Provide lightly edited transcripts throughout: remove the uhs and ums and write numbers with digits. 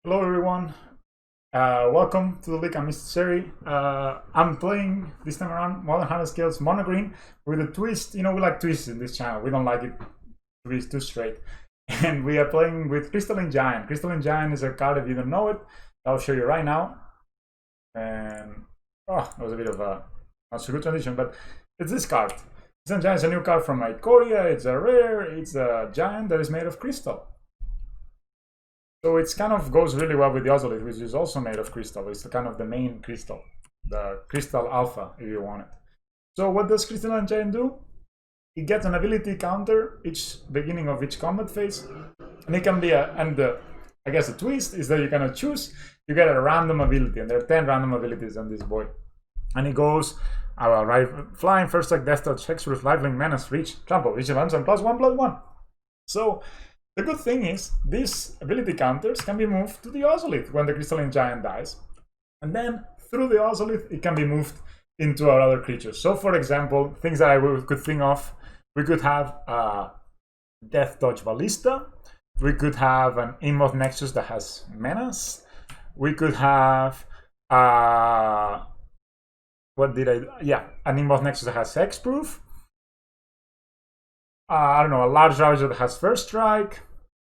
Hello everyone, welcome to the league. I'm Mr. Seri. I'm playing this time around Modern Hardened Scales Mono Green with a twist. You know, we like twists in this channel. We don't like it to be too straight. And we are playing with Crystalline Giant. Crystalline Giant is a card, if you don't know it, I'll show you right now. And oh, that was a bit of a not so good transition, but it's this card. Crystalline Giant is a new card from Ikoria. It's a rare. It's a giant that is made of crystal. So it kind of goes really well with the Ozolith, which is also made of crystal. It's kind of the main crystal, the crystal alpha, if you want it. So what does Crystalline Giant do? It gets an ability counter each beginning of each combat phase, and it can be I guess the twist is that you cannot choose. You get a random ability, and there are 10 random abilities on this boy. And it goes, right, flying, first strike, death touch, hexproof, lifelink, menace, reach, trample, each event, and +1/+1. So the good thing is, these ability counters can be moved to the Ozolith when the Crystalline Giant dies. And then, through the Ozolith, it can be moved into our other creatures. So, for example, things that I could think of, we could have Death Touch Ballista. We could have an Inkmoth Nexus that has Menace. We could have, an Inkmoth Nexus that has Hexproof. I don't know, a large Ravager that has First Strike.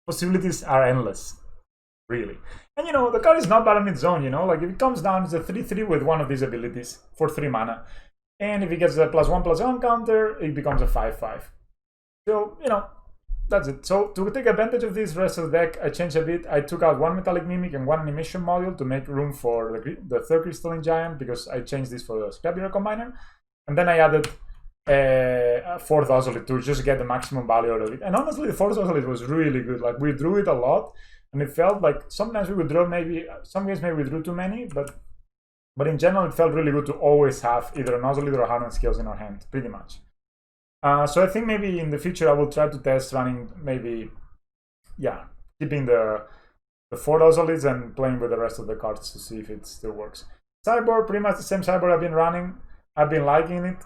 Possibilities are endless, really. And you know, the card is not bad on its own, you know, like if it comes down, it's a 3/3 with one of these abilities for 3 mana. And if it gets a +1/+1 counter, it becomes a 5/5. So, you know, that's it. So, to take advantage of this rest of the deck, I changed a bit. I took out 1 Metallic Mimic and 1 Animation Module to make room for the third Crystalline Giant, because I changed this for the Scrapyard Combiner. And then I added a 4th Ozolith to just get the maximum value out of it. And honestly, the 4th Ozolith was really good. Like, we drew it a lot, and it felt like sometimes we would draw some games maybe we drew too many, but in general, it felt really good to always have either an Ozolith or a Hardened Scales in our hand, pretty much. So I think maybe in the future I will try to test running keeping the 4 Ozoliths and playing with the rest of the cards to see if it still works. Sideboard, pretty much the same sideboard I've been running. I've been liking it.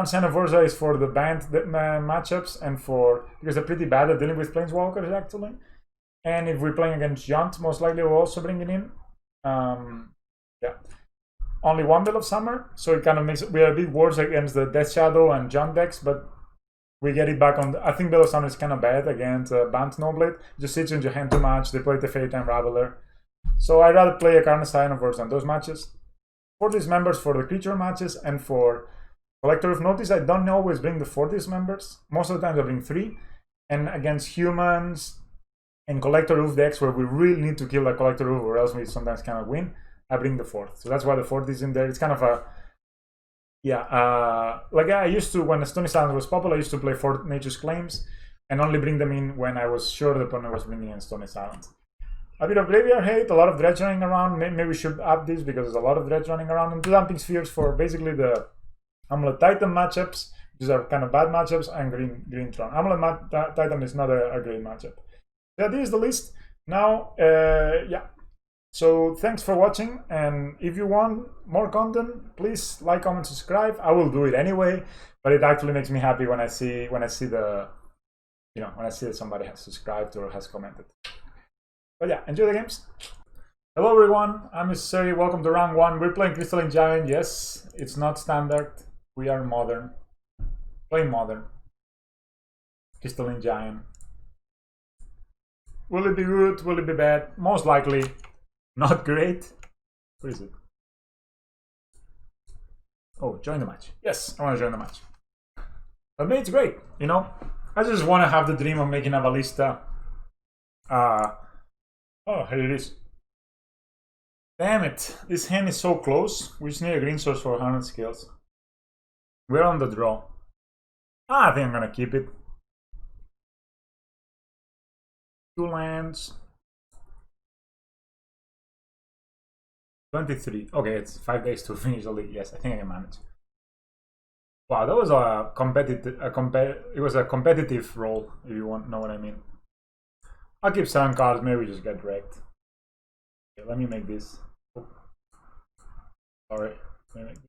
Scion of Urza is for the banned matchups and because they're pretty bad at dealing with planeswalkers actually. And if we're playing against Jaunt, most likely we'll also bring it in. Only 1 Bill of Summer, so it kind of makes we are a bit worse against the Death Shadow and Jaunt decks, but we get it back on. I think Bill of Summer is kind of bad against Banned Snowblade. It just sits in your hand too much. They play the Fate-Time Raveler, so I'd rather play a Karn Scion of Urza on those matches. For Dismembers for the creature matches, and for Collector of Notice, I don't always bring the 4 Dismembers. Most of the times I bring 3. And against humans and Collector Roof decks where we really need to kill a Collector Roof or else we sometimes cannot win, I bring the 4th. So that's why the 4th is in there. It's kind of a... like I used to, when Stony Silence was popular, I used to play 4 Nature's Claims and only bring them in when I was sure the opponent was bringing in Stony Silence. A bit of Graveyard Hate, a lot of Dredge running around. Maybe we should add this because there's a lot of Dredge running around. And 2 Damping Spheres for basically the Amulet Titan matchups. These are kind of bad matchups, and Green Tron. Amulet Titan is not a great matchup. Yeah, this is the list. Now, so thanks for watching, and if you want more content, please like, comment, subscribe. I will do it anyway, but it actually makes me happy when I see that somebody has subscribed or has commented. But yeah, enjoy the games. Hello everyone, I'm Mr. Seri. Welcome to round 1. We're playing Crystalline Giant. Yes, it's not standard. We are modern. Playing modern. Crystalline Giant. Will it be good? Will it be bad? Most likely not great. Where is it? Oh, join the match. Yes, I want to join the match. But maybe it's great, you know? I just want to have the dream of making a ballista. Oh, here it is. Damn it. This hand is so close. We just need a green source for Hardened Scales. We're on the draw. I think I'm gonna keep it. 2 lands. 23. Okay, it's 5 days to finish the league. Yes, I think I can manage. Wow, that was a competitive roll, if you want know what I mean. I'll keep 7 cards, maybe we just get wrecked. Okay, let me make this. Oh. Sorry. Let me make this.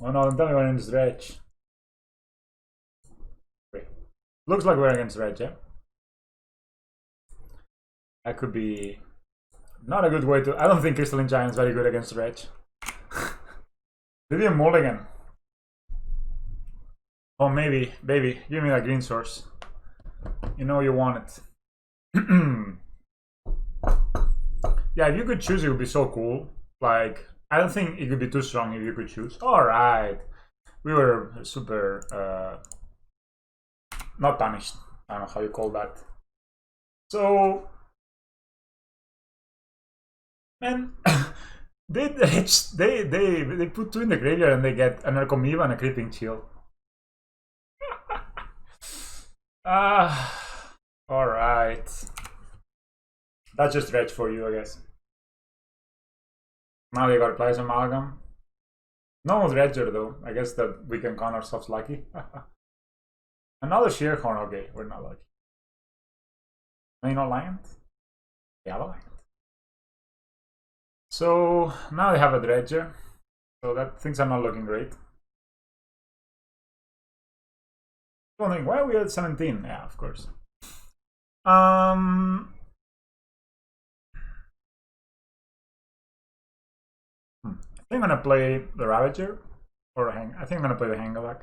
Oh no, don't tell me when it's Dredge. Looks like we're against Dredge, yeah? That could be not a good way to... I don't think Crystalline Giant is very good against Dredge. Maybe a mulligan. Oh, maybe. Baby, give me that green source. You know you want it. Yeah, if you could choose, it would be so cool. Like, I don't think it could be too strong if you could choose. Alright. We were super... not punished. I don't know how you call that. So... Man... they put 2 in the graveyard and they get an Arcomiva and a Creeping Chill. Alright. That's just Dredge for you, I guess. Now they got Plasma Amalgam. No Dredger though. I guess that we can count ourselves lucky. Another Shearhorn. Okay, we're not lucky. Ain't no land? They have a land. So now they have a Dredger. So that things are not looking great. Wondering why are we at 17? Yeah, of course. I think I'm gonna play the Ravager or I think I'm gonna play the Hangarback.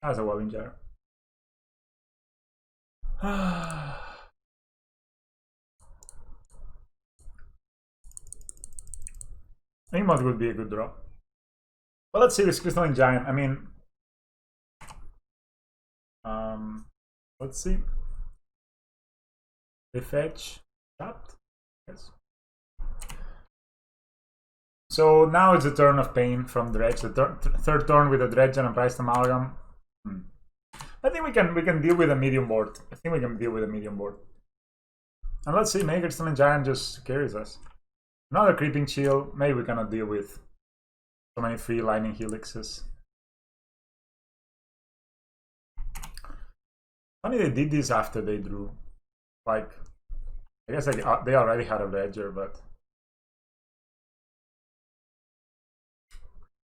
That's a Welding Jar. Inkmoth would be a good draw. But let's see this Crystalline Giant. I mean, let's see. They fetch tapped. Yes. So now it's a turn of pain from Dredge. The third turn with a Dredge and a Priced Amalgam. I think we can deal with a medium board. I think we can deal with a medium board. And let's see, maybe Crystalline Giant just carries us. Another Creeping Chill. Maybe we cannot deal with so many free Lightning Helixes. Funny they did this after they drew. Like, I guess they already had a Ledger, but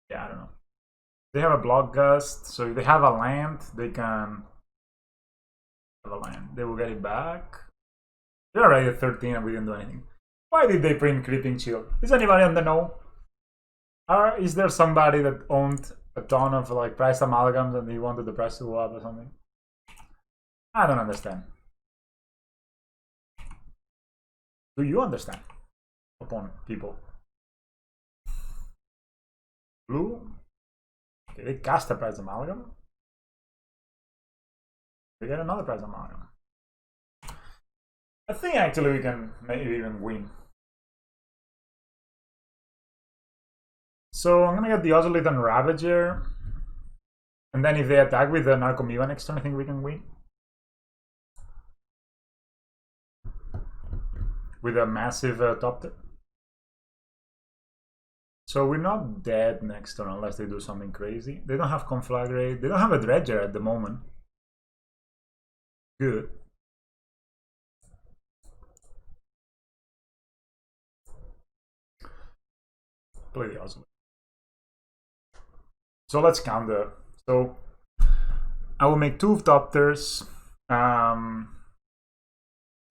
yeah, I don't know. They have a Block Gust, so if they have a land, they can have a land. They will get it back. They're already at 13 and we didn't do anything. Why did they print Creeping Chill? Is anybody on the know? Or is there somebody that owned a ton of like priced amalgams and he wanted the price to go up or something? I don't understand. Do you understand? Upon people. Blue? Okay, they cast a price amalgam. They get another price amalgam. I think actually we can maybe even win. So I'm gonna get the Ozolith and Ravager. And then if they attack with the Arcbound next turn, I think we can win. With a massive top deck. So we're not dead next turn unless they do something crazy. They don't have Conflagrate. They don't have a Dredger at the moment. Good. Play the Ozolith. So let's counter. So I will make 2 Topters.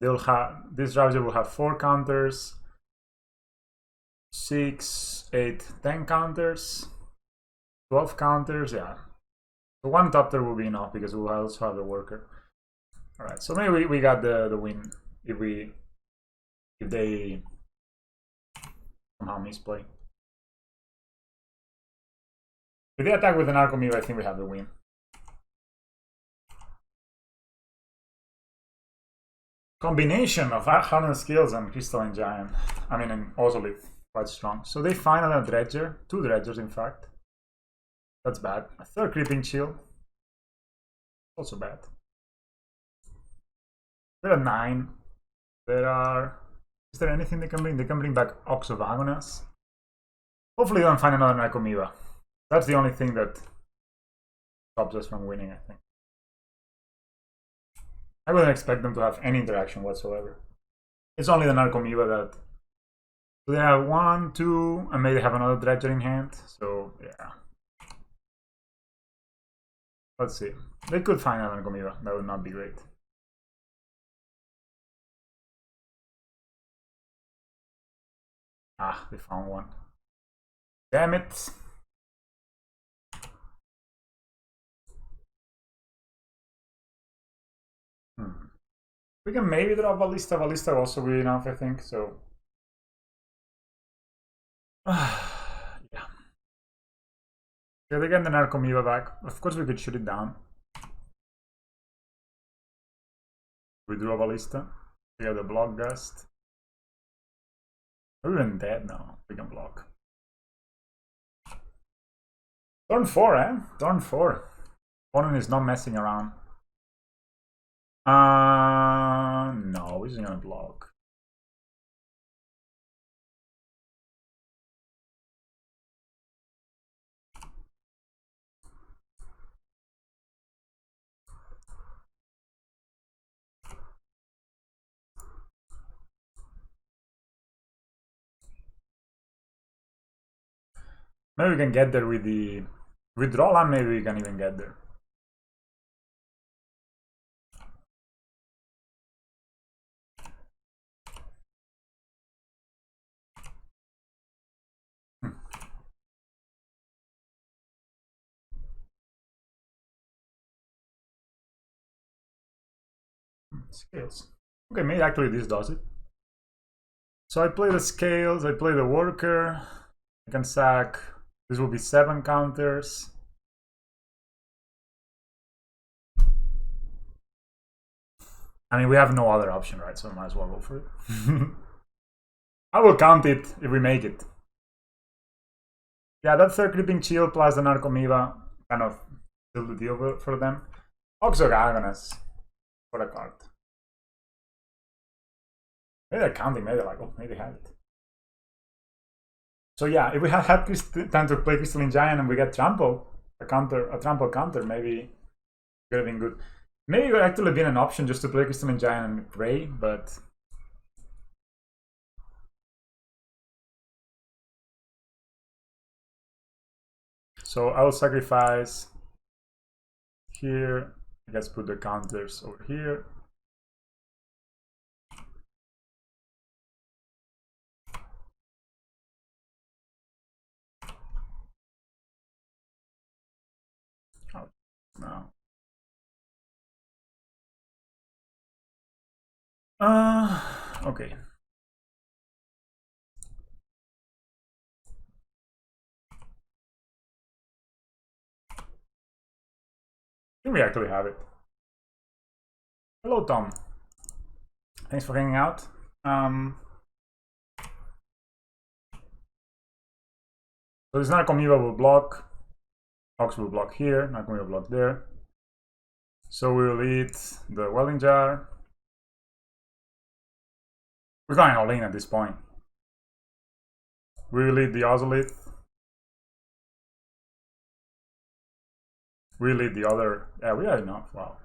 They'll have this Ravager will have 4 counters, 6, 8, 10 counters, 12 counters. Yeah, so 1 Topter will be enough because we'll also have the Worker. All right, so maybe we got the win if they somehow misplay. If they attack with an Arcbound, I think we have the win. Combination of Hardened Scales and Crystalline Giant. I mean, and Ozolith, quite strong. So they find a Dredger, 2 Dredgers in fact. That's bad. A 3rd Creeping Chill. Also bad. They're at 9. Is there anything they can bring? They can bring back Ox of Agonas. Hopefully they don't find another Arcbound. That's the only thing that stops us from winning, I think. I wouldn't expect them to have any interaction whatsoever. It's only the Arcbound that... So they have 1, 2, and maybe they have another Dredger in hand. So, yeah. Let's see. They could find an Arcbound. That would not be great. Ah, they found one. Damn it. We can maybe drop Ballista. Ballista also really enough, I think. So, yeah. Yeah, they get the Arcbound back. Of course, we could shoot it down. We drew a Ballista. We have the block gust. We're even dead now. We can block. Turn 4, eh? Turn 4. Opponent is not messing around. No, he's gonna block. Maybe we can get there with the withdrawal, and maybe we can even get there. Scales. Okay, maybe actually this does it. So I play the Scales, I play the Worker, I can sack, this will be 7 counters. I mean, we have no other option, right? So I might as well go for it. I will count it if we make it. Yeah, that third Creeping Chill plus the Arcbound kind of still the deal for them. Oxogagonus for a card. Maybe they're counting, maybe they're like, oh, maybe they have it. So yeah, if we had time to play Crystalline Giant and we get trample, a trample counter, maybe it could have been good. Maybe it would actually been an option just to play Crystalline Giant and pray, but so I will sacrifice here. I guess put the counters over here. Oh, no. Okay. I think we actually have it. Hello, Tom. Thanks for hanging out. So this Arcbound will block. Ox will block here. Arcbound will block there. So we will eat the Welding Jar. We're going all in at this point. We will eat the Ozolith. We will eat the other. Yeah, we have enough. Wow.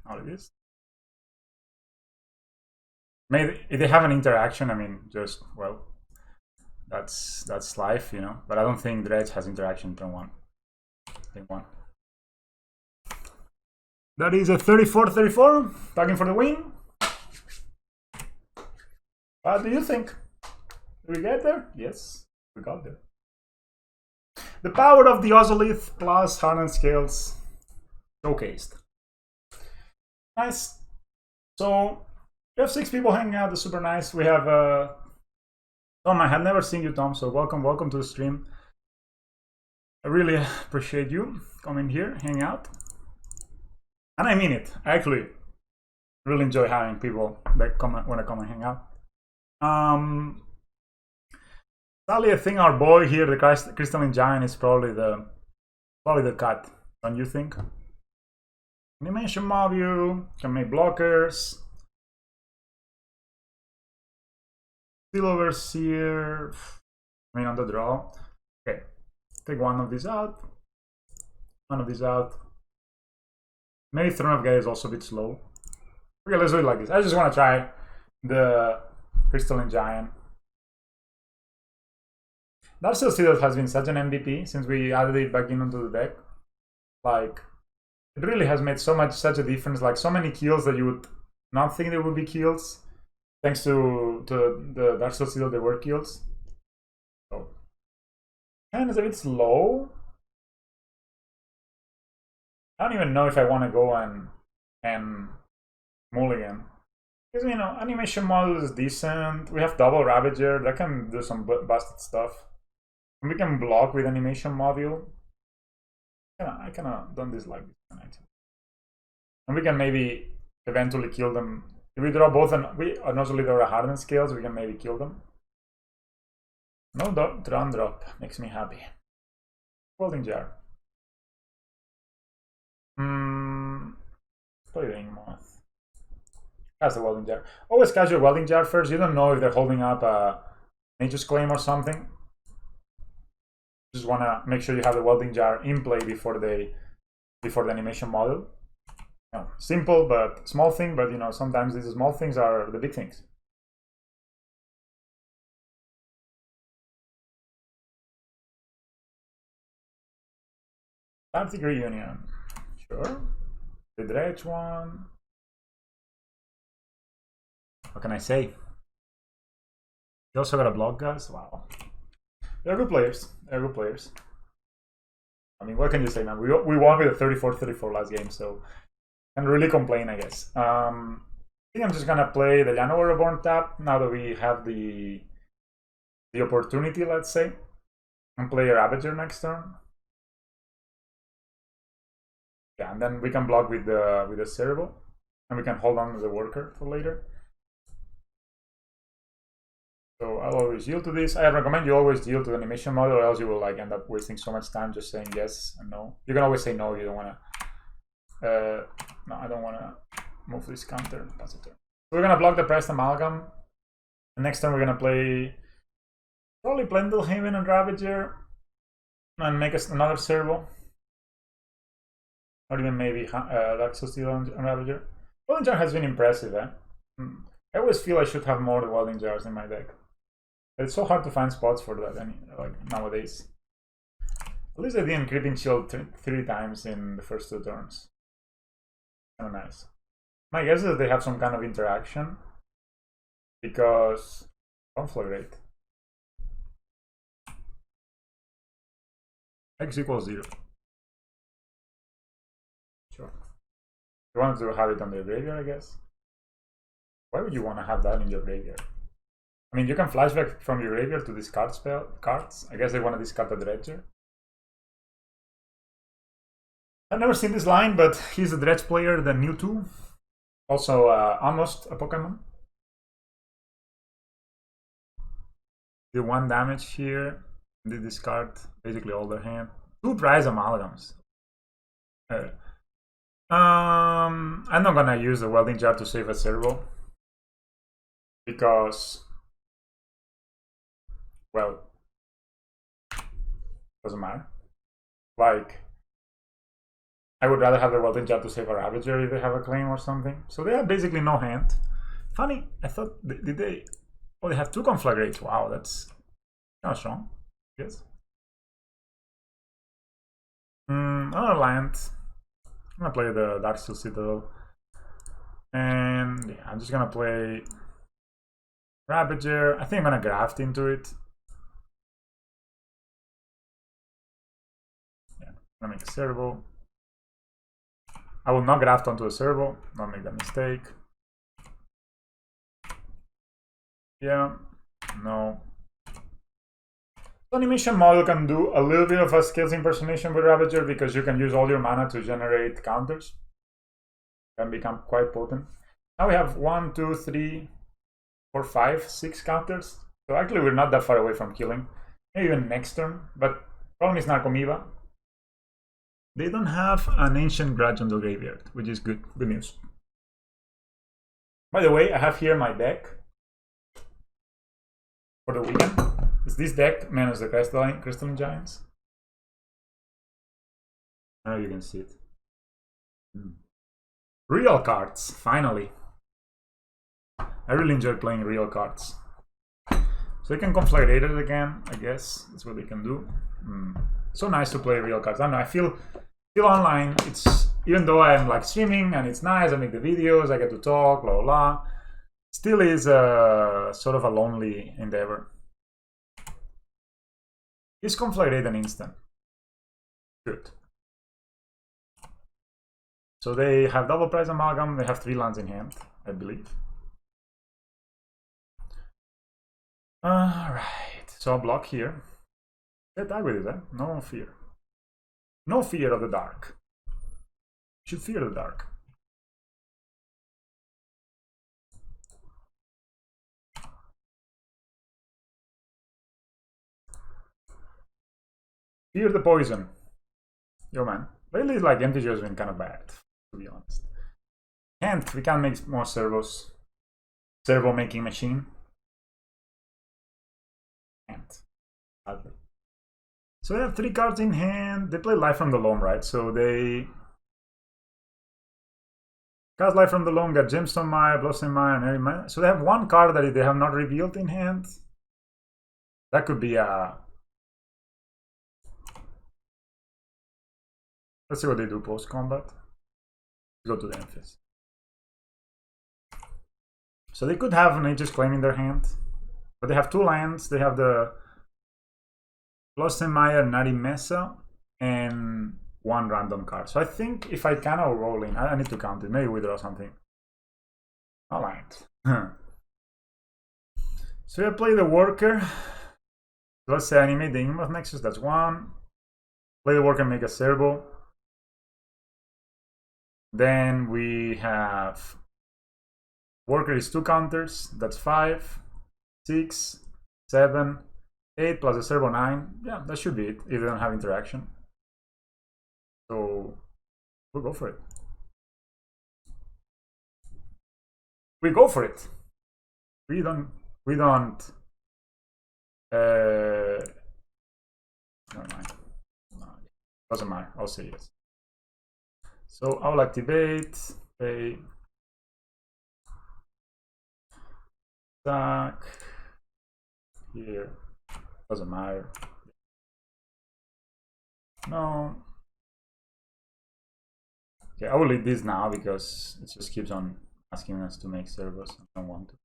How it is. Maybe if they have an interaction, I mean, just, well, that's life, you know. But I don't think Dredge has interaction turn 1. Turn 1. That is a 34-34. Tagging for the win. What do you think? Did we get there? Yes, we got there. The power of the Ozolith plus Hardened Scales showcased. Nice. So we have 6 people hanging out. That's super nice. We have Tom. I had never seen you, Tom. So welcome to the stream. I really appreciate you coming here, hang out, and I mean it. I actually really enjoy having people that want to come and hang out. Sadly, I think our boy here, the Crystalline Giant, is probably the cut. Don't you think? Animation module can make blockers. Still Overseer. I mean, on the draw. Okay, take one of these out. One of these out. Maybe Throne of Geth is also a bit slow. Okay, let's do it like this. I just want to try the Crystalline Giant. Darksteel Citadel has been such an MVP since we added it back into the deck. Like, it really has made such a difference. Like, so many kills that you would not think there would be kills, thanks to the Darksteel Citadel, there were kills. So, and it's a bit slow. I don't even know if I want to go and mulligan. Because, you know, animation model is decent. We have double Ravager that can do some busted stuff. And we can block with animation module. I kind of don't dislike this one actually. And we can maybe eventually kill them. If we draw both an Ozolith or a Hardened Scales, we can maybe kill them. No Tron drop makes me happy. Welding Jar. Play the Inkmoth. That's the Welding Jar. Always catch your Welding Jar first. You don't know if they're holding up a Nature's Claim or something. Just want to make sure you have the Welding Jar in play before the animation model. No, simple but small thing, but you know, sometimes these small things are the big things. Atlantic Reunion. Sure. The Dredge one. What can I say? You also got a block, guys? Wow. They're good players. They're good players. I mean, what can you say, man? We won with a 34-34 last game, so can't really complain, I guess. I think I'm just gonna play the Llanowar Reborn tap now that we have the opportunity, let's say, and play a Ravager next turn. Yeah, and then we can block with the Cerebral, and we can hold on to the Worker for later. So I'll always yield to this. I recommend you always yield to the animation model, or else you will like end up wasting so much time just saying yes and no. You can always say no if you don't want to. No, I don't want to move this counter. That's a turn. So we're gonna block the Pressed Amalgam. And next turn we're gonna play probably Pendelhaven and Ravager, and make us another Servo, or even maybe Darksteel Citadel and Ravager. Welding Jar has been impressive, eh? I always feel I should have more Welding Jars in my deck. But it's so hard to find spots for that like nowadays. At least I didn't Creeping Chill 3 times in the first 2 turns. Kind of nice. My guess is that they have some kind of interaction, because Conflagrate. X equals 0. Sure. You want to have it on the graveyard, I guess. Why would you want to have that in your graveyard? I mean, you can flashback from your graveyard to discard cards. I guess they want to discard a Dredger. I've never seen this line, but he's a Dredge player, the new 2. Also, almost a Pokemon. Did 1 damage here. They discard basically all their hand. 2 prize amalgams. I'm not gonna use the Welding Jar to save a Servo, because, well, doesn't matter. Like, I would rather have the Welding Jar to save a Ravager if they have a claim or something. So they have basically no hand. Funny, I thought, did they? Oh, they have 2 Conflagrates. Wow, that's kind of strong, I guess. Another land. I'm gonna play the Darksteel Citadel. And yeah, I'm just gonna play Ravager. I think I'm gonna graft into it. Yeah, I'm gonna make a Servo. I will not graft onto a Servo, don't make that mistake. Yeah, no. The animation model can do a little bit of a Scales impersonation with Ravager, because you can use all your mana to generate counters. Can become quite potent. Now we have 1, 2, 3, 4, 5, 6 counters. So actually we're not that far away from killing. Maybe even next turn, but problem is Narcomoeba. They don't have an Ancient Grudge on the graveyard, which is good news. By the way, I have here my deck for the weekend. It's this deck minus the Crystalline Giants. I know you can see it. Real cards, finally. I really enjoy playing real cards. So you can Conflagrate it again, I guess. That's what they can do. So nice to play real cards. I don't know, I feel still online. It's even though I'm like streaming and it's nice, I make the videos, I get to talk, blah blah blah. Still is sort of a lonely endeavor. Is Conflagrate an instant? Good. So they have double price amalgam, they have 3 lands in hand, I believe. Alright, so I'll block here. Get die with it, eh? No fear. No fear of the dark. You should fear the dark. Fear the poison. Yo man. Lately like MTG has been kind of bad, to be honest. We can't make more servos. Servo making machine. Can't. Sadly. So they have 3 cards in hand. They play Life from the Loam, right? So they cast Life from the Loam, got Gemstone Mire, Blossom Mire, and Mire. So they have 1 card that they have not revealed in hand. That could be a... Let's see what they do post-combat. Go to the Emphis. So they could have Nature's Claim in their hand. But they have 2 lands. They have the Blossom Mire, Nari Mesa, and 1 random card. So I think if I can, I'll roll in. I need to count it. Maybe withdraw something. Alright. So I play the Worker. Let's say animate the Inkmoth Nexus. That's 1. Play the Worker, make a servo. Then we have Worker is 2 counters. That's 5, 6, 7, 8 plus a servo 9. Yeah, that should be it if they don't have interaction. So we'll go for it. We go for it. We don't never mind. No, doesn't matter. I'll say yes. So I'll activate, pay, stack, here, doesn't matter. No. Okay, I will leave this now because it just keeps on asking us to make servos. I don't want to.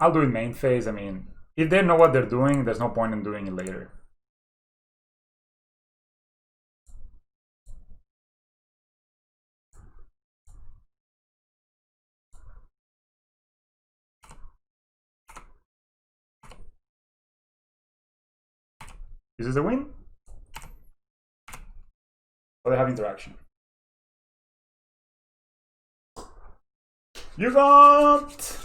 I'll do it main phase. I mean, if they know what they're doing, there's no point in doing it later. Is this a win? Or they have interaction? You got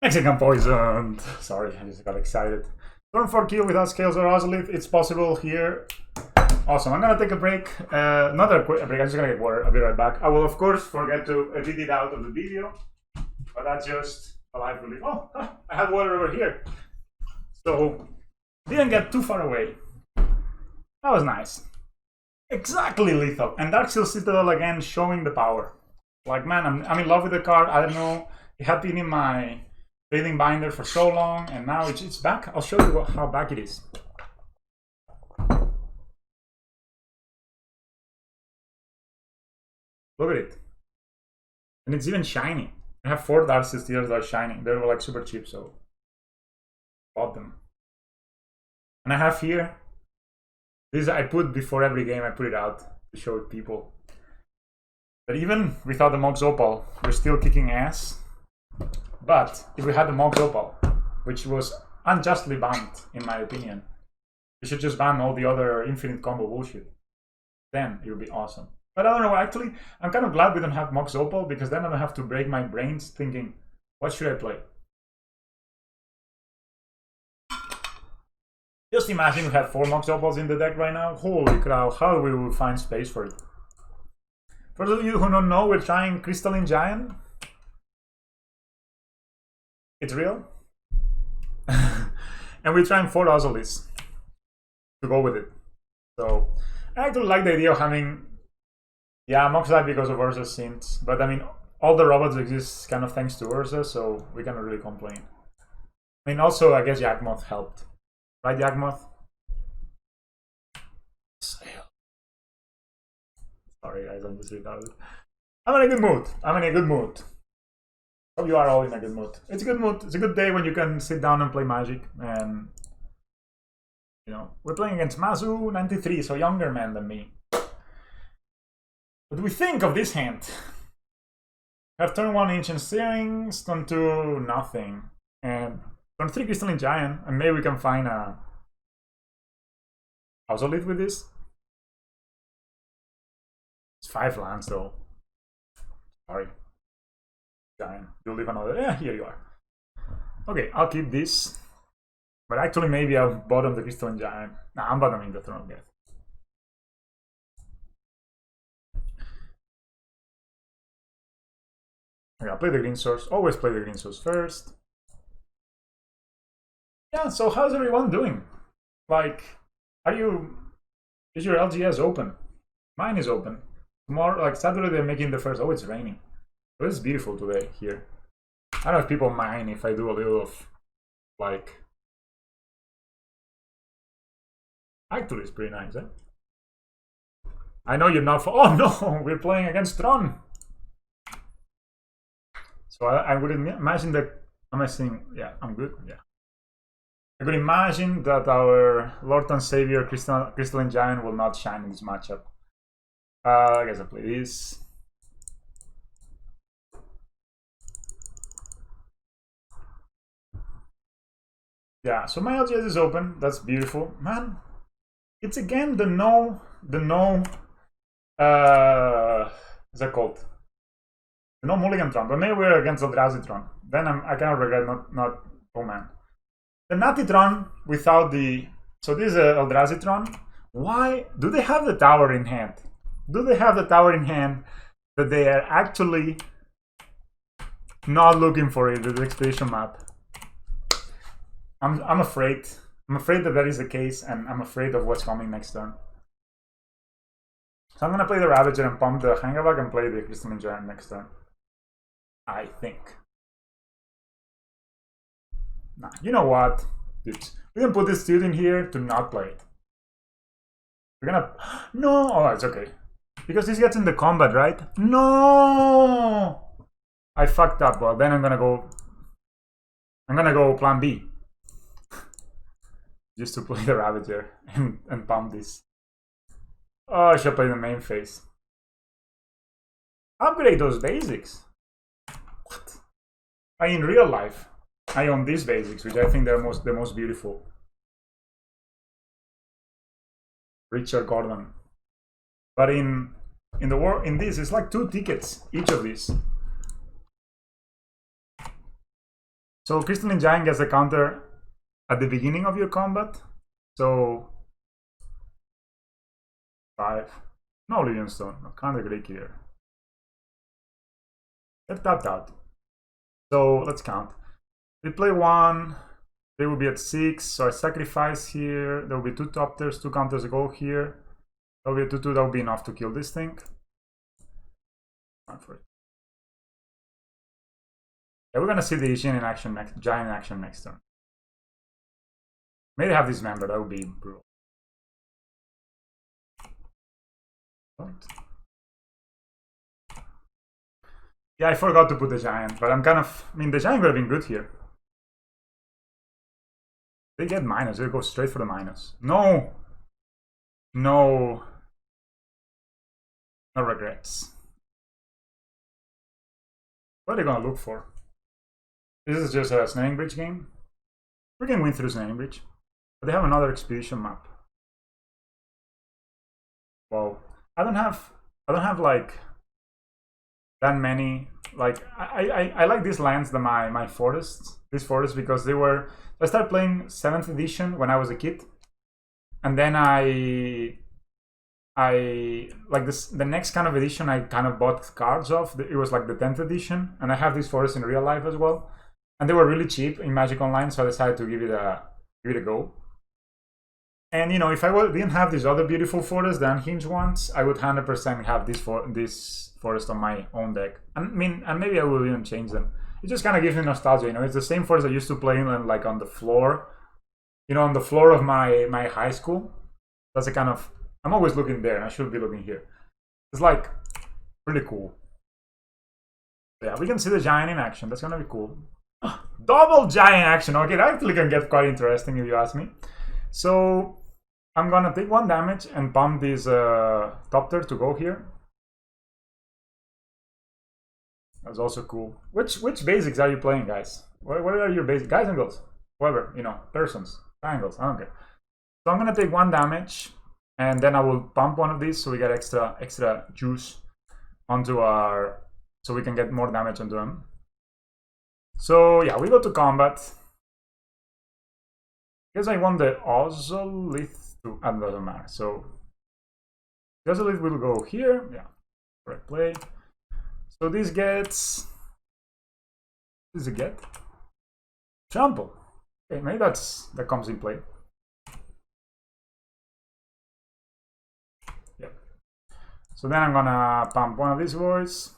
Mexican poisoned. Sorry, I just got excited. Turn 4 kill without scales or Ozolith. It's possible here. Awesome. I'm gonna take a break. Not a quick break. I'm just gonna get water. I'll be right back. I will of course forget to edit it out of the video, but that's just a live relief. Oh, I had water over here, so didn't get too far away. That was nice. Exactly lethal. And Darksteel Citadel again showing the power. Like man, I'm in love with the card. I don't know. It had been in my trading binder for so long, and now it's back. I'll show you how back it is. Look at it. And it's even shiny. I have 4 Darksteel Citadels that are shining. They were like super cheap, so bought them. And I have here, this I put before every game, I put it out to show people. But even without the Mox Opal, we're still kicking ass. But if we had the Mox Opal, which was unjustly banned in my opinion, we should just ban all the other infinite combo bullshit. Then it would be awesome. But I don't know, actually, I'm kind of glad we don't have Mox Opal, because then I don't have to break my brains thinking, what should I play? Just imagine we have 4 Mox Opals in the deck right now. Holy cow, how we will find space for it. For those of you who don't know, we're trying Crystalline Giant. It's real. And we're trying 4 Ozoliths to go with it. So I actually like the idea of having, yeah, Mox Light because of Urza's synths. But I mean, all the robots exist kind of thanks to Urza, so we cannot really complain. I mean, also, I guess Inkmoth helped. Right, Inkmoth? Sorry guys, I'm just retarded. I'm in a good mood. I'm in a good mood. Hope you are all in a good mood. It's a good mood. It's a good day when you can sit down and play Magic. And you know, we're playing against Mazu 93, so younger man than me. What do we think of this hand? Have turn 1 Ancient Steerings, turn 2 nothing, and turn 3 Crystalline Giant, and maybe we can find a Ozolith with this. It's 5 lands though. Sorry. Giant. You'll leave another. Yeah, here you are. Okay, I'll keep this. But actually, maybe I'll bottom the Crystalline Giant. Nah, I'm bottoming the Throne of Geth. Okay, I'll play the green source. Always play the green source first. Yeah, so how's everyone doing? Like, is your LGS open? Mine is open. Tomorrow, like Saturday, they're making the first. Oh, it's raining. But it's beautiful today here. I don't know if people mind if I do a little of, like... Actually, it's pretty nice, eh? I know you're not... Oh, no! We're playing against Tron! So I would imagine that... Am I saying... Yeah, I'm good. Yeah. I could imagine that our Lord and Savior Crystalline Giant will not shine in this matchup. I guess I'll play this. Yeah, so my LGS is open. That's beautiful. Man, it's again the no, what's that called? The no mulligan Tron, but maybe we're against Eldrazi Tron. Then I cannot regret not, oh man. The Natty Tron without the, so this is Eldrazi Tron. Why, do they have the tower in hand? Do they have the tower in hand that they are actually not looking for it, the expedition map? I'm afraid. I'm afraid that is the case, and I'm afraid of what's coming next turn. So I'm gonna play the Ravager and pump the Hangarback and play the Crystalline Giant next turn. I think. Nah, you know what? Dudes, we can put this dude in here to not play it. We're gonna... No! Oh, it's okay. Because this gets in the combat, right? No! I fucked up. Well, then I'm gonna go plan B. Just to play the Ravager and pump this. Oh, I should play the main phase. Upgrade those basics. What? In real life, I own these basics, which I think they're the most beautiful. Richard Gordon. But in this, it's like 2 tickets each of these. So Crystalline Giant gets a counter at the beginning of your combat. So 5. No Legion Stone. No counter Great here. Get tapped out. So let's count. They play 1. They will be at 6. So I sacrifice here. There will be 2 top tiers, 2 counters go here. That will be a 2/2. That will be enough to kill this thing. For it. Yeah, we're gonna see the Giant in action next turn. Maybe have Dismember. That would be brutal. What? Yeah, I forgot to put the Giant, but I'm kind of... I mean, the Giant would have been good here. They get minus. They go straight for the minus. No! No. No regrets. What are they gonna look for? This is just a Snaring Bridge game. We can win through Snaring Bridge. But they have another expedition map. Well, I don't have like that many. Like I like these lands, my forests. These forests because they were... I started playing 7th edition when I was a kid. And then I like this, the next kind of edition I kind of bought cards of. It was like the 10th edition, and I have these forests in real life as well, and they were really cheap in Magic Online, so I decided to give it a go. And you know, if I didn't have these other beautiful forests, the unhinged ones, I would 100% have this forest on my own deck. I mean, and maybe I will even change them. It just kind of gives me nostalgia, you know. It's the same forest I used to play in, like on the floor, you know, on the floor of my high school. That's a kind of... I'm always looking there, and I should be looking here. It's like pretty cool. Yeah, we can see the giant in action. That's gonna be cool. Double giant action. Okay, that actually can get quite interesting if you ask me. So I'm gonna take 1 damage and pump this Topter to go here. That's also cool. Which basics are you playing, guys? What are your basics? Guys and girls? Whoever, you know, persons, triangles, I don't care. So I'm gonna take 1 damage and then I will pump one of these so we get extra juice onto our, so we can get more damage onto him. So yeah, we go to combat. I guess I want the Ozolith to, it doesn't matter. So the Ozolith will go here. Yeah, correct play. So this gets, what does it get? Trample. Okay, maybe that comes in play. Yeah. So then I'm gonna pump one of these boys.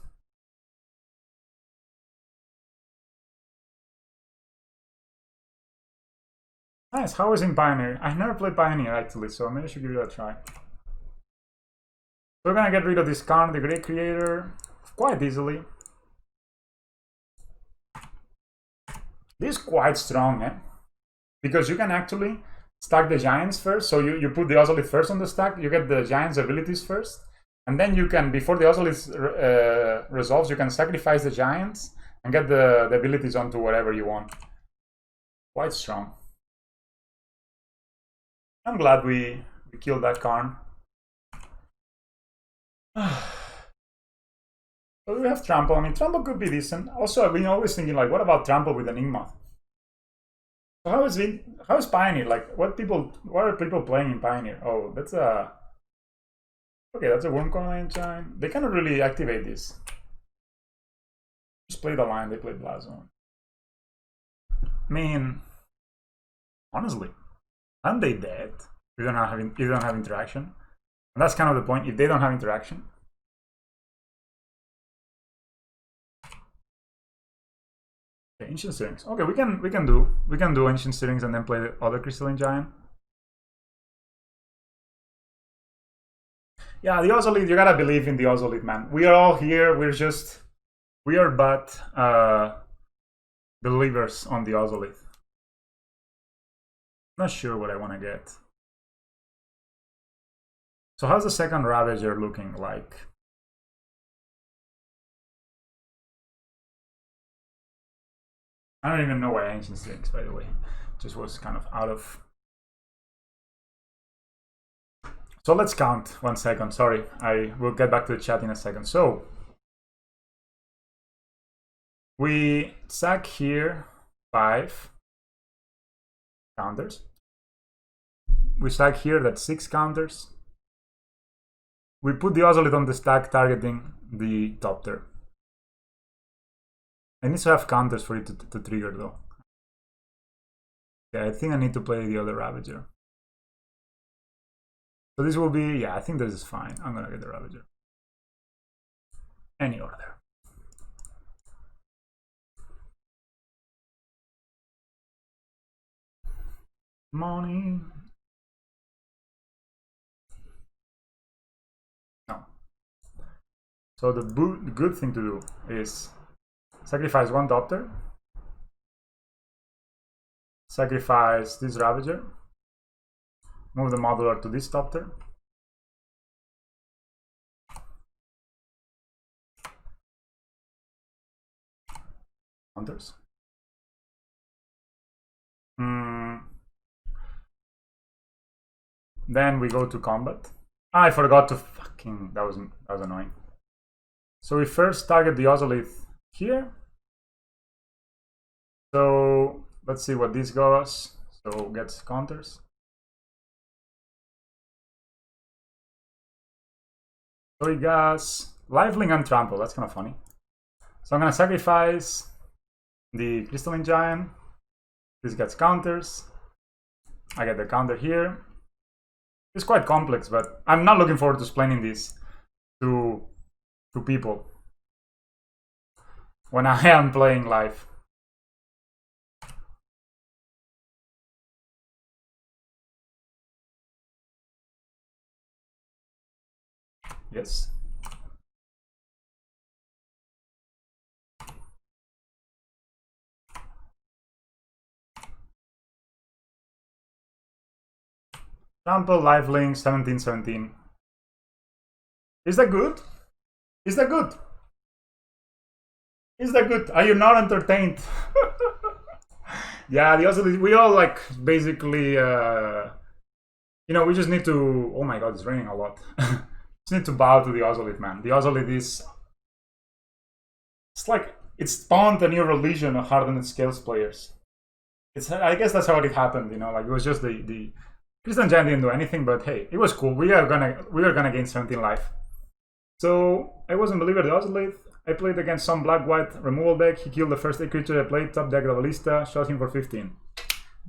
Nice, how is in Pioneer? I've never played Pioneer actually, so maybe I should give it a try. So we're gonna get rid of this Karn, the Great Creator, quite easily. This is quite strong, eh? Because you can actually stack the giants first, so you put the Ozolith first on the stack, you get the giants' abilities first, and then you can, before the Ozolith resolves, you can sacrifice the giants and get the abilities onto whatever you want. Quite strong. I'm glad we killed that Karn. So we have Trample. I mean, Trample could be decent. Also, I've been always thinking, like, what about Trample with an Inkmoth? So how is Pioneer? Like, what are people playing in Pioneer? Oh, that's a... Okay, that's a Crystalline Giant. They cannot really activate this. Just play the line, they play Blazon. I mean, honestly, aren't they dead? You don't have interaction. And that's kind of the point. If they don't have interaction, okay, Ancient Stirrings. Okay, we can do Ancient Stirrings and then play the other Crystalline Giant. Yeah, the Ozolith. You gotta believe in the Ozolith, man. We are all here. We are but believers on the Ozolith. Not sure what I want to get. So how's the second Ravager looking like? I don't even know why Ancient Stirrings, by the way. Just was kind of out of... So let's count 1 second. Sorry, I will get back to the chat in a second. So we sack here 5 counters. We stack here, that's 6 counters. We put the Ozolith on the stack targeting the Topter. I need to have counters for it to trigger though. Yeah, I think I need to play the other Ravager. So this will be, yeah, I think this is fine. I'm gonna get the Ravager. Any order. Money. No. So the good thing to do is sacrifice 1 Topter, sacrifice this Ravager, move the modular to this Topter, counters. Then we go to combat. I forgot to fucking, that was annoying. So we first target the Ozolith here. So let's see what this goes. So gets counters. So he gets Lifelink and Trample. That's kind of funny. So I'm gonna sacrifice the Crystalline Giant. This gets counters. I get the counter here. It's quite complex, but I'm not looking forward to explaining this to people when I am playing live. Yes. Trample, lifelink, 17-17. Is that good? Is that good? Is that good? Are you not entertained? Yeah, the Ozolith, we all like basically, you know, we just need to, oh my god, it's raining a lot. Just need to bow to the Ozolith, man. The Ozolith is, it's like, it spawned a new religion of Hardened Scales players. It's, I guess that's how it happened, you know, like it was just the Crystaline Giant didn't do anything, but hey, it was cool. We are gonna gain 17 life. So I wasn't a believer of the Ozolith. I played against some black-white removal deck. He killed the first 8 creature I played, top deck Ballista, shot him for 15.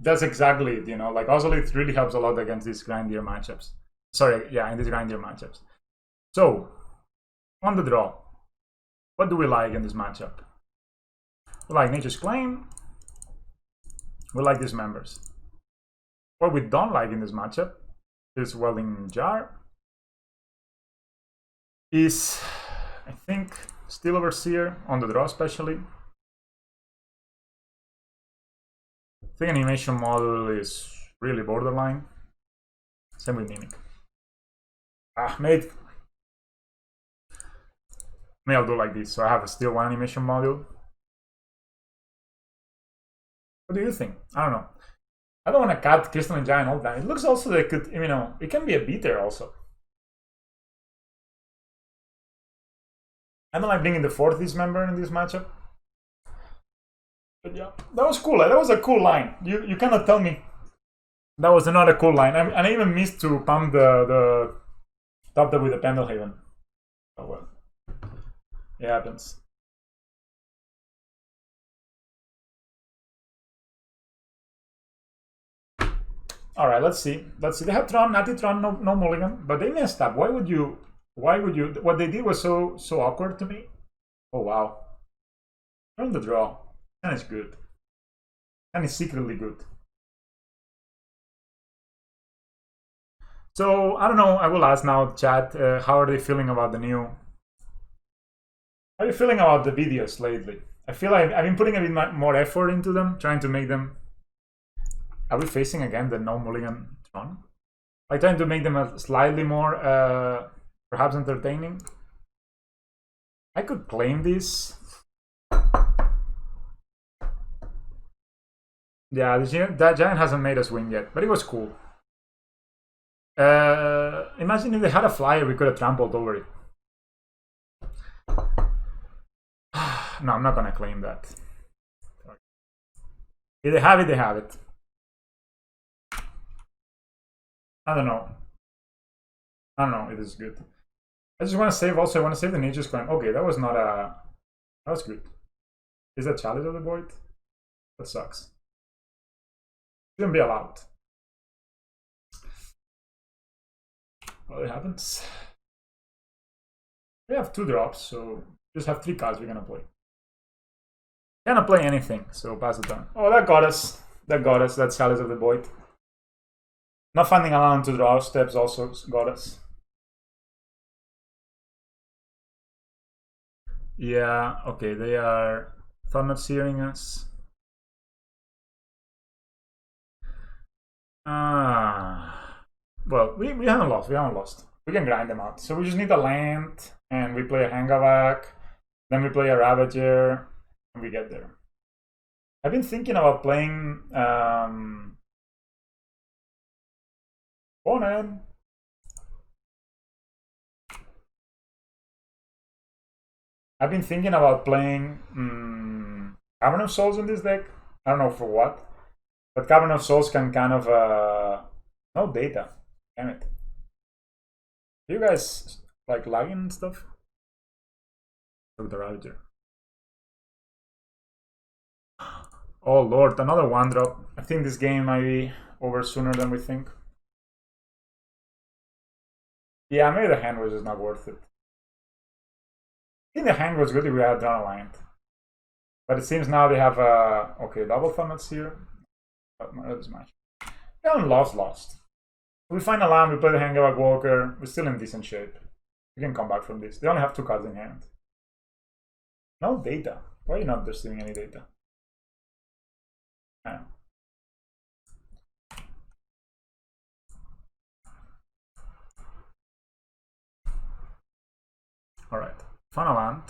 That's exactly it, you know, like Ozolith really helps a lot against these grindier matchups. Sorry, yeah, in these grindier matchups. So, on the draw, what do we like in this matchup? We like Nature's Claim. We like Dismembers. What we don't like in this matchup is Welding Jar. Is, I think, Steel Overseer on the draw especially. I think Animation Model is really borderline. Same with Mimic. Maybe I'll do like this. So I have a Steel 1 Animation Module. What do you think? I don't know. I don't want to cut Crystalline Giant all the time. It looks also like it, you know, it can be a beater also. I don't like bringing the 4th Dismember in this matchup. But yeah, that was cool. That was a cool line. You cannot tell me that was not a cool line. And I even missed to pump the top deck with the Pendelhaven. Oh well. It happens. All right, let's see. Let's see. They have Tron, Tron, no mulligan, but they messed up. Why would you? What they did was so awkward to me. Oh wow. From the draw. And it's good. And it's secretly good. So I don't know. I will ask now, chat. How are they feeling about the new? How are you feeling about the videos lately? I feel like I've been putting a bit more effort into them, trying to make them. Are we facing again the no mulligan Tron? I'm trying to make them slightly more, perhaps entertaining. I could claim this. Yeah, that giant hasn't made us win yet, but it was cool. Imagine if they had a flyer, we could have trampled over it. No, I'm not gonna claim that. If they have it, they have it. I don't know. I don't know. It is good. I just want to save. Also, I want to save the Nature's Claim. Okay, that was not a. That was good. Is that Chalice of the Void? That sucks. Shouldn't be allowed. Well, it happens. We have 2 drops, so just have 3 cards we're gonna play. Cannot play anything, so pass the turn. Oh, that got us. That got us. That's Chalice of the Void. Not finding a land to draw steps also got us. Yeah, okay, they are not searing us. Well, we haven't lost. We haven't lost. We can grind them out. So we just need a land, and we play a Hangarback, then we play a Ravager, and we get there. I've been thinking about playing Conan. I've been thinking about playing Cavern of Souls in this deck. I don't know for what, but Cavern of Souls can kind of no data. Damn it! Do you guys like lagging and stuff? Look at the Ravager. Oh lord, another 1-drop. I think this game might be over sooner than we think. Yeah, maybe the hand was just not worth it. I think the hand was good if we had drawn a land. But it seems now they have okay, double Thunder's here. But not as much. We haven't lost. We find a land, we play the Hangarback Walker, we're still in decent shape. We can come back from this. They only have 2 cards in hand. No data. Why are you not receiving any data? I don't know. Alright, final land.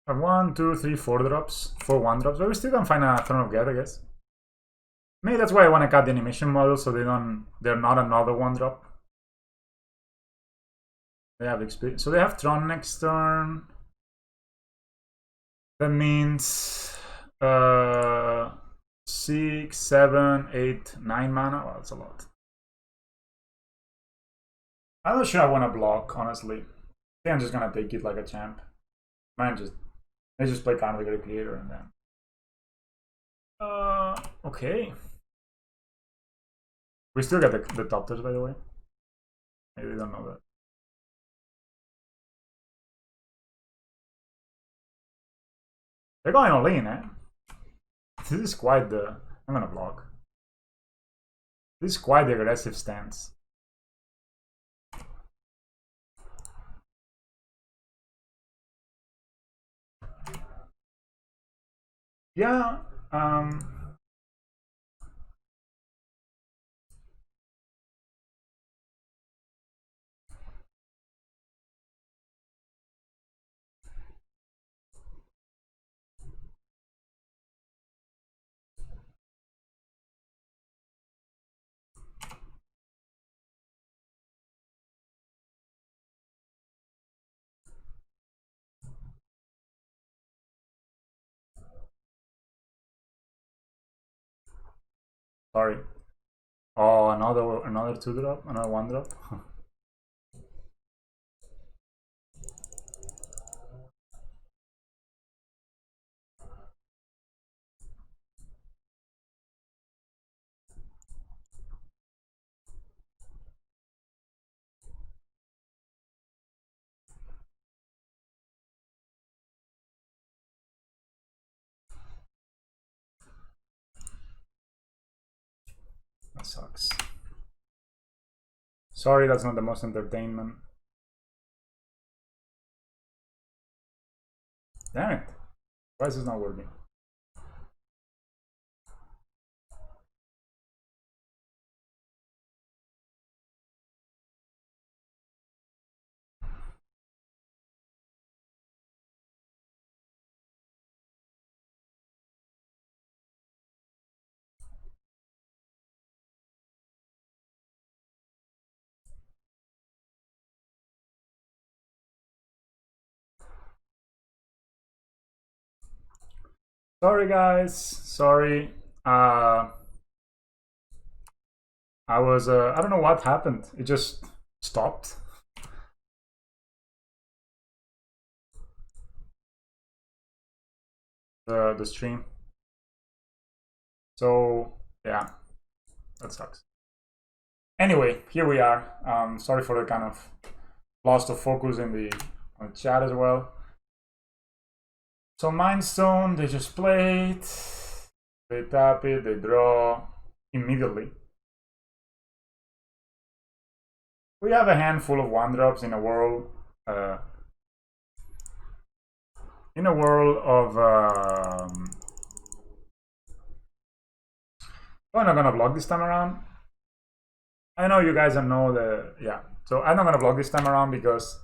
I have 1, 2, 3, 4 drops, 4 1-drops, but we still can find a Throne of Geth, I guess. Maybe that's why I want to cut the animation model so they're not another 1-drop. They have experience. So they have Tron next turn. That means 6, 7, 8, 9 mana. Well, that's a lot. I'm not sure I want to block, honestly. I think I'm just gonna take it like a champ. I just play kind of like a creator and then. Okay. We still get the top touch, by the way. Maybe they don't know that. They're going all in, eh? This is quite the... I'm gonna block. This is quite the aggressive stance. Yeah, sorry. Oh, another 2-drop, another 1-drop. That sucks. Sorry, that's not the most entertainment. Damn it. Why is this not working? Sorry, guys. Sorry. I don't know what happened. It just stopped. The stream. So yeah, that sucks. Anyway, here we are. Sorry for the kind of loss of focus in the chat as well. So Mindstone, they just play it, they tap it, they draw immediately. We have a handful of 1-drops in a world of I'm not gonna block this time around. I know you guys don't know the so I'm not gonna block this time around because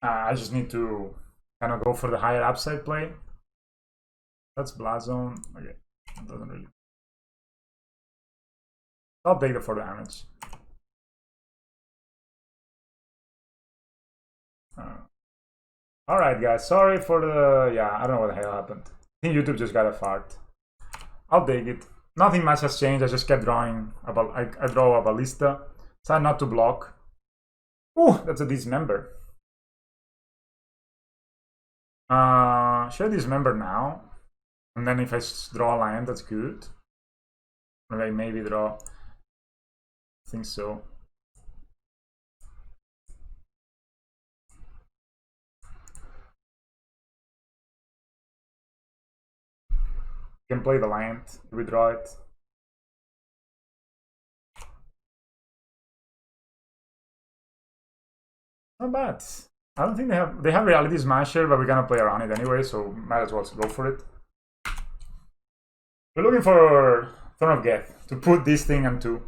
I just need to kind of go for the higher upside play. That's Blast Zone. Okay, it doesn't really. I'll take the 4 damage. Alright, guys. Sorry for the. Yeah, I don't know what the hell happened. I think YouTube just got a fart. I'll take it. Nothing much has changed. I just kept drawing. I draw a Ballista. Decided not to block. Ooh, that's a Dismember. Should I Dismember now? And then if I draw a land, that's good. Or I maybe draw. I think so. You can play the land, withdraw it. Not bad. I don't think they have Reality Smasher, but we're gonna play around it anyway, so might as well go for it. We're looking for Throne of Geth to put this thing on 2.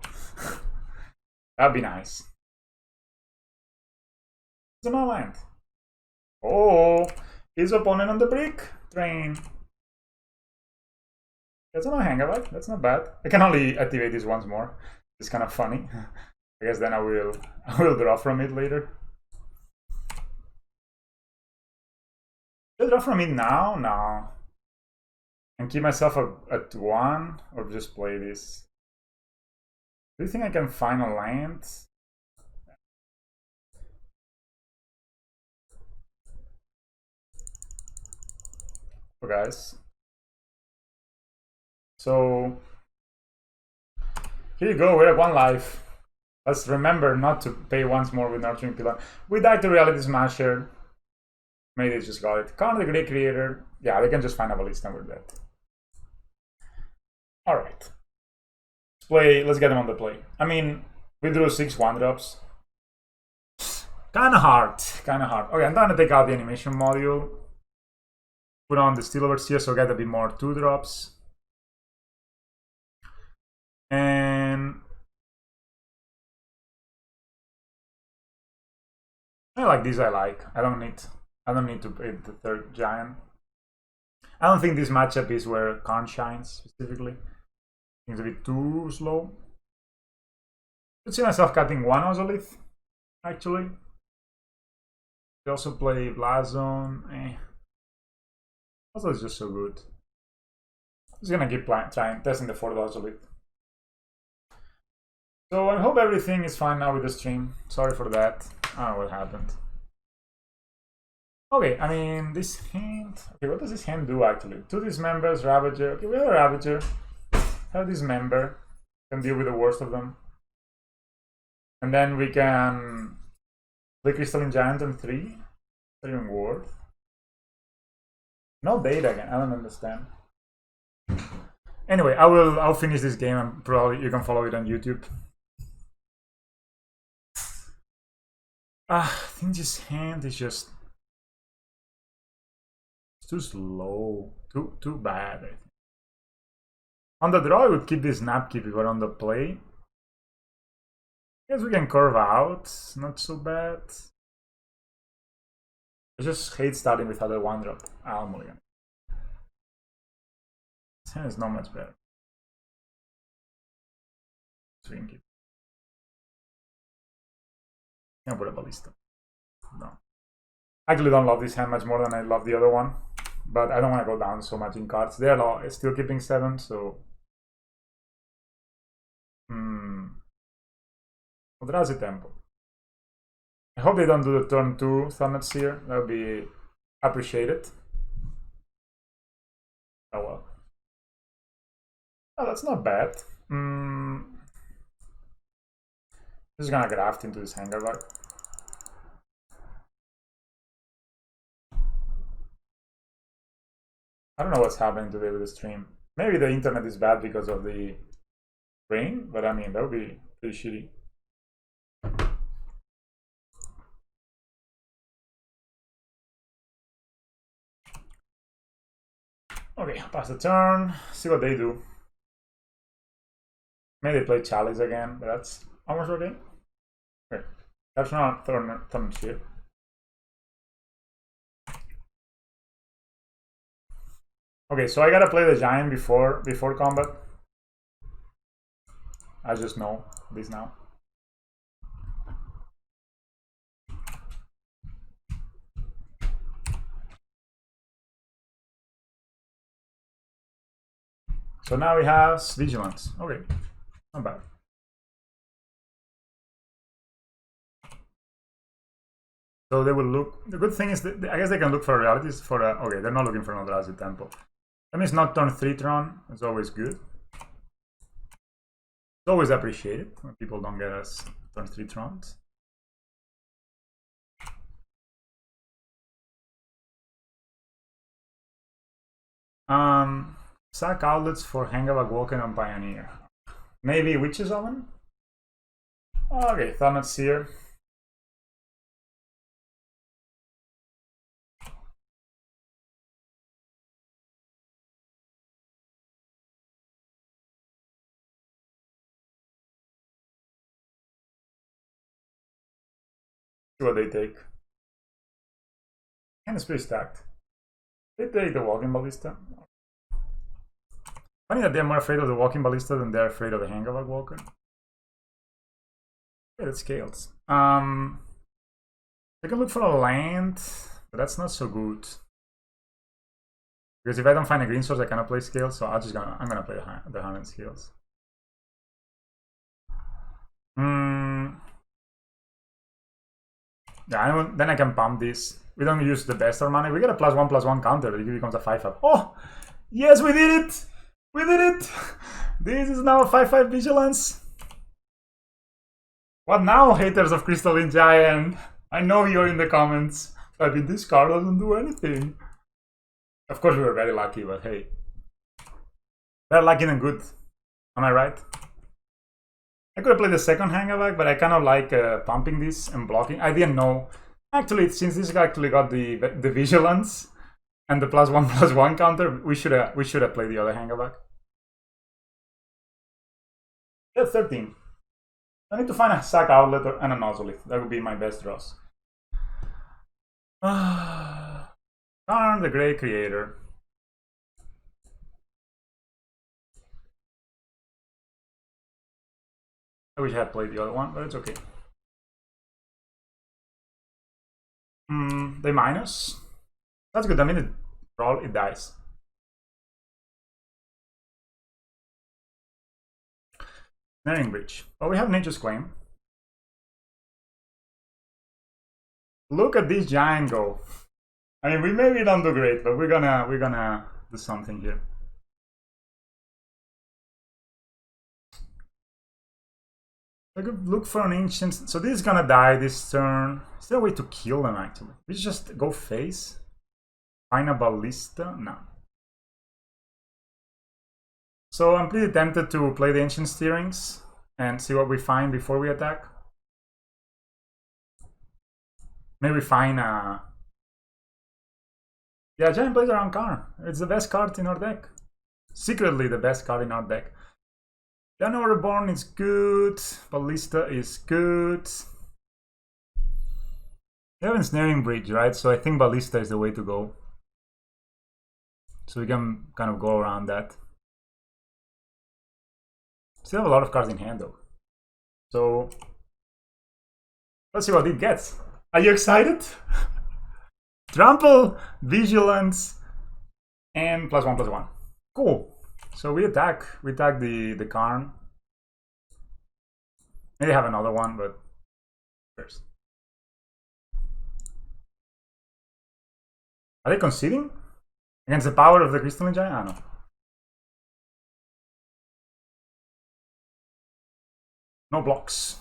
That'd be nice. It's an land. Oh, his opponent on the brick train. That's not a Hangarback. That's not bad. I can only activate this once more. It's kind of funny. I guess then I will draw from it later. Should I draw from it now? No. And keep myself at 1 or just play this. Do you think I can find a land? Oh, guys. So here you go. We're at 1 life. Let's remember not to pay once more with Nurturing Peatland. We died to Reality Smasher. Maybe they just got it. Karn the Great Creator. Yeah, they can just find a Ballista with that. Alright. Let's get them on the play. I mean, we drew 6 1-drops. Kinda hard. Okay, I'm gonna take out the animation module. Put on the Steel Overseer so get a bit more 2-drops. And I like these. I don't need to play the 3rd giant. I don't think this matchup is where Karn shines specifically. I think it's a bit too slow. Could see myself cutting 1 Ozolith, actually. They also play Blazon. Ozolith is just so good. Just gonna keep trying testing the 4th Ozolith. So I hope everything is fine now with the stream. Sorry for that. I don't know what happened. Okay, I mean, this hand... Okay, what does this hand do, actually? 2 Dismembers, Ravager. Okay, we have a Ravager. Have Dismember. Can deal with the worst of them. And then we can play Crystalline Giant on 3. Not even worth. No data again. I don't understand. Anyway, I'll finish this game and probably you can follow it on YouTube. I think this hand is just too slow, too bad. I think. On the draw, I would keep this Napkeep if we're on the play. I guess we can curve out, not so bad. I just hate starting with other 1-drop. I'll mulligan. This hand is not much better. Swing it. Can't put a Ballista. No. I actually don't love this hand much more than I love the other one. But I don't want to go down so much in cards. They're still keeping 7, so... Eldrazi Temple. I hope they don't do the turn 2 Thunder Seer. That would be appreciated. Oh well. Oh, that's not bad. Just gonna graft into this Hangarback. I don't know what's happening today with the stream. Maybe the internet is bad because of the rain, but I mean, that would be pretty shitty. Okay, pass the turn, see what they do. Maybe they play Chalice again, but that's almost okay. Okay, that's not turn shit. Okay, so I gotta play the Giant before combat. I just know this now. So now we have Vigilance. Okay, not bad. So they will look. The good thing is that I guess they can look for realities for a. Okay, they're not looking for an Eldrazi Temple. That means not turn 3 Tron. It's always good. It's always appreciated when people don't get us turn 3 Trons. Sack outlets for Hangarback Walker and Pioneer. Maybe Witch's Oven? Okay, Thunder Seer. See what they take. And it's pretty stacked. They take the Walking Ballista. Funny that they're more afraid of the Walking Ballista than they're afraid of the Hangarback Walker. Yeah, that's Scales. I can look for a land, but that's not so good. Because if I don't find a green source, I cannot play Scales, so I'm gonna play the Hardened Scales. Yeah, then I can pump this. We don't use the best of money. We get a +1/+1 counter. It becomes a 5/5. Oh, yes, we did it! We did it! This is now a 5/5 vigilance. What now, haters of Crystalline Giant? I know you're in the comments. I mean, this card doesn't do anything. Of course, we were very lucky, but hey. They're lucky and good. Am I right? I could have played the second Hangarback, but I kind of like pumping this and blocking. I didn't know. Actually, since this guy actually got the vigilance and the +1/+1 counter, we should have played the other Hangarback. Yeah, 13. I need to find a sack outlet and an Ozolith. That would be my best draws. Karn, the Grey Creator. I wish I had played the other one, but it's okay. They minus. That's good. I mean, it dies. Snaring Bridge. Well, we have Nature's Claim. Look at this giant go. I mean, we maybe don't do great, but we're gonna do something here. I could look for an ancient. So this is gonna die this turn. Is there a way to kill them actually? We just go face. Find a ballista? No. So I'm pretty tempted to play the ancient steerings and see what we find before we attack. Maybe find a. Yeah, Giant plays around Karn. It's the best card in our deck. Secretly the best card in our deck. Llanowar Reborn is good. Ballista is good. They have a Snaring Bridge, right? So I think Ballista is the way to go. So we can kind of go around that. Still have a lot of cards in hand though. So let's see what it gets. Are you excited? Trample, Vigilance, and +1/+1. Cool. So we attack the Karn. Maybe have another one, but first. Are they conceding? Against the power of the Crystalline Giant? Ah, no. No blocks.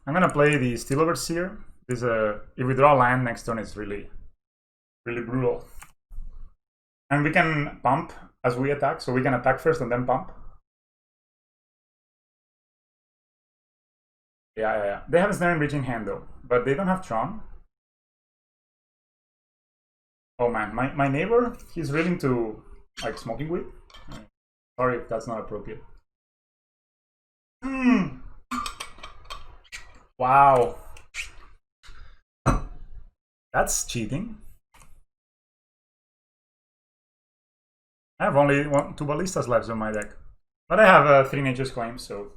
I'm gonna play the Steel Overseer. This if we draw land next turn, it's really brutal. And we can pump as we attack, so we can attack first and then pump. Yeah. They have a Snaring Bridge in hand though, but they don't have Tron. Oh man, my neighbor, he's willing to like smoking weed. Sorry if that's not appropriate. Wow. That's cheating. I have only 2 Ballistas left on my deck. But I have 3 Nature's Claims, so...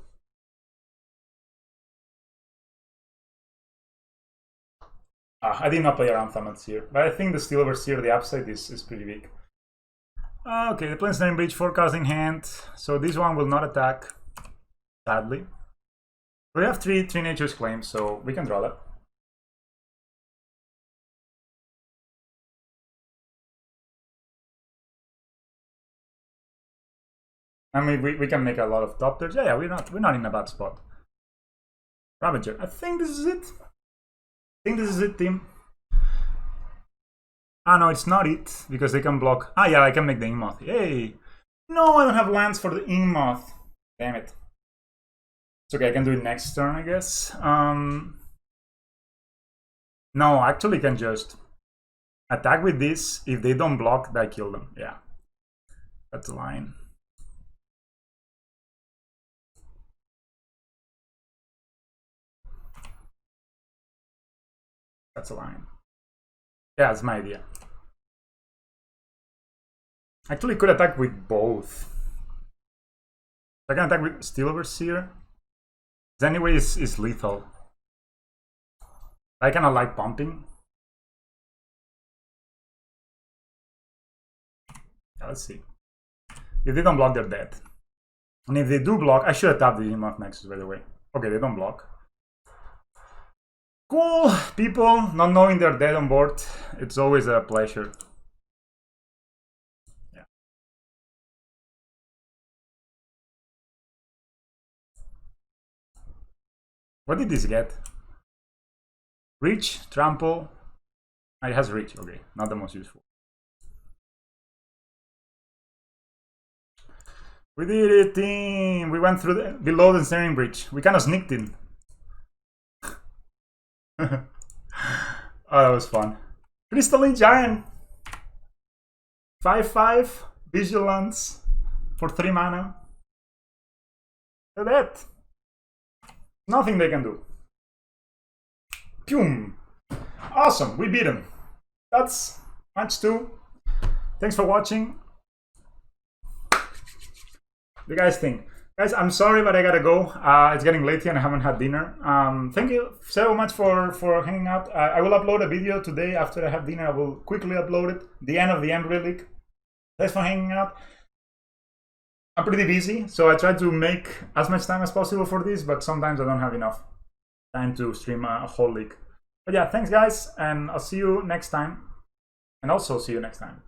I did not play around Thummet here, but I think the Steel Overseer, the upside is pretty big. Okay, the Plains Snaring Bridge, 4 cards in hand, so this one will not attack, sadly. We have 3 Nature's Claims, so we can draw that. I mean, we can make a lot of top tiers. Yeah, we're not in a bad spot. Ravager. I think this is it. Team. Ah, no, it's not it, because they can block. Ah, yeah, I can make the Inkmoth. Yay! No, I don't have lands for the Inkmoth. Damn it. It's okay, I can do it next turn, I guess. No, actually, I can just attack with this. If they don't block, I kill them. Yeah, that's the line. That's a line. Yeah, that's my idea. Actually, could attack with both. I can attack with Steel Overseer. Anyway, is lethal. I kind of like pumping. Yeah, let's see. If they don't block, they're dead. And if they do block, I should have tapped the Inkmoth Nexus, by the way. Okay, they don't block. Cool, people, not knowing they're dead on board. It's always a pleasure. Yeah. What did this get? Reach, trample. Oh, it has reach, okay, not the most useful. We did it, team! We went through below the ensnaring bridge. We kind of sneaked in. Oh, that was fun. Crystalline Giant. 5/5 Vigilance for 3 mana. Look at that. Nothing they can do. Pum! Awesome, we beat them. That's match 2. Thanks for watching. What do you guys think? Guys, I'm sorry, but I gotta go. It's getting late here and I haven't had dinner. Thank you so much for hanging out. I will upload a video today after I have dinner. I will quickly upload it. The end of the Ember League. Thanks for hanging out. I'm pretty busy, so I try to make as much time as possible for this, but sometimes I don't have enough time to stream a whole league. But yeah, thanks guys, and I'll see you next time. And also see you next time.